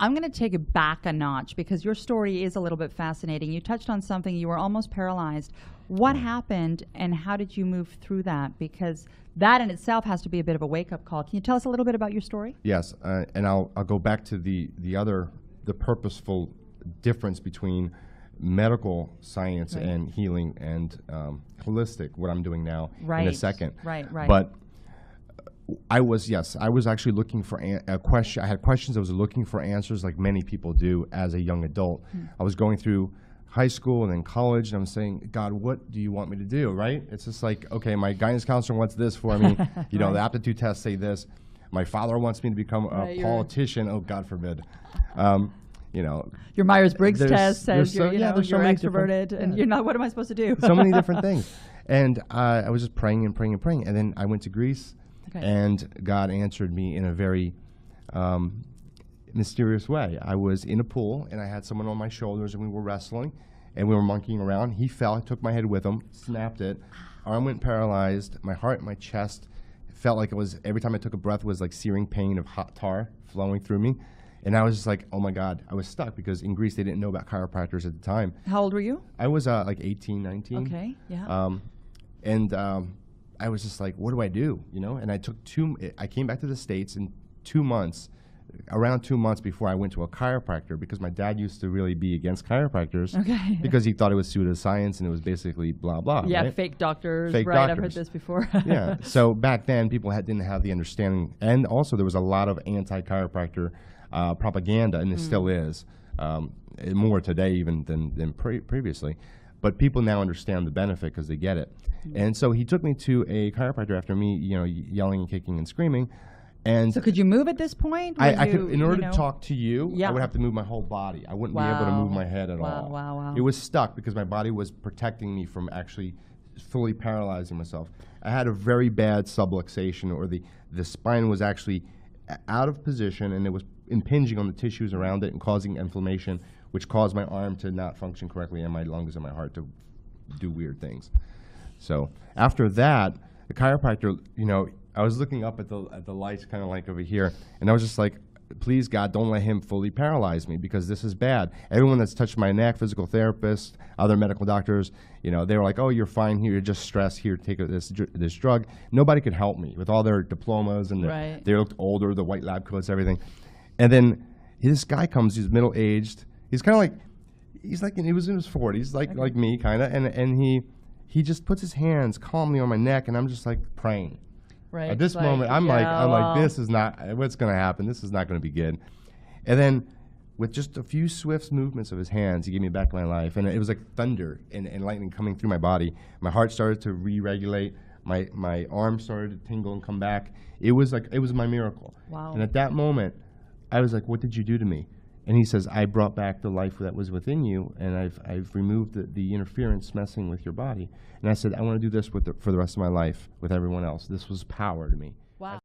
I'm going to take it back a notch because your story is a little bit fascinating. You touched on something, you were almost paralyzed. What happened and how did you move through that? Because that in itself has to be a bit of a wake-up call. Can you tell us a little bit about your story? Yes, and I'll go back to the purposeful difference between medical science and healing and holistic, what I'm doing now in a second. Right. But I was actually looking for a question. I had questions. I was looking for answers like many people do as a young adult. I was going through high school and then college, and I'm saying, God, what do you want me to do, right? It's just like, okay, my guidance counselor wants this for me. You know, the aptitude tests say this. My father wants me to become a politician. Oh, God forbid. You know, your Myers-Briggs test says you're extroverted, and you're not. What am I supposed to do? So many different things. And I was just praying and praying and praying. And then I went to Greece, and God answered me in a very mysterious way. I was in a pool, and I had someone on my shoulders, and we were wrestling, and we were monkeying around. He fell. I took my head with him, snapped it. Arm went paralyzed. My heart, my chest, felt like it was, every time I took a breath, was like searing pain of hot tar flowing through me. And I was just like, oh my God, I was stuck because in Greece they didn't know about chiropractors at the time. How old were you? I was like 18, 19. Okay, yeah. I was just like, what do I do? You know, and I came back to the States in 2 months, around 2 months before I went to a chiropractor, because my dad used to really be against chiropractors because he thought it was pseudoscience and it was basically blah, blah. Yeah, right? Fake doctors, fake right? Doctors. I've heard this before. Yeah, so back then people didn't have the understanding, and also there was a lot of anti-chiropractor propaganda, and it still is, more today even than previously. But people now understand the benefit because they get it. And so he took me to a chiropractor after me, you know, yelling and kicking and screaming. And so could you move at this point? I could, in order to talk to you, I would have to move my whole body. I wouldn't be able to move my head at all. Wow. It was stuck because my body was protecting me from actually fully paralyzing myself. I had a very bad subluxation, or the spine was actually out of position, and it was impinging on the tissues around it and causing inflammation, which caused my arm to not function correctly and my lungs and my heart to do weird things. So after that, the chiropractor, you know, I was looking up at the lights kind of like over here, and I was just like, please, God, don't let him fully paralyze me, because this is bad. Everyone that's touched my neck, physical therapists, other medical doctors, you know, they were like, oh, you're fine here, you're just stressed here, take this drug. Nobody could help me with all their diplomas, and they looked older, the white lab coats, everything. And then this guy comes, he's middle-aged, he's kind of like, he was in his 40s, like me, kind of, and he just puts his hands calmly on my neck, and I'm just like praying. Right. At this moment, I'm like, this is not what's going to happen. This is not going to be good. And then, with just a few swift movements of his hands, he gave me back my life, and it was like thunder and lightning coming through my body. My heart started to re-regulate. My arms started to tingle and come back. It was my miracle. Wow. And at that moment, I was like, "What did you do to me?" And he says, "I brought back the life that was within you, and I've removed the interference messing with your body." And I said, "I want to do this for the rest of my life with everyone else." This was power to me.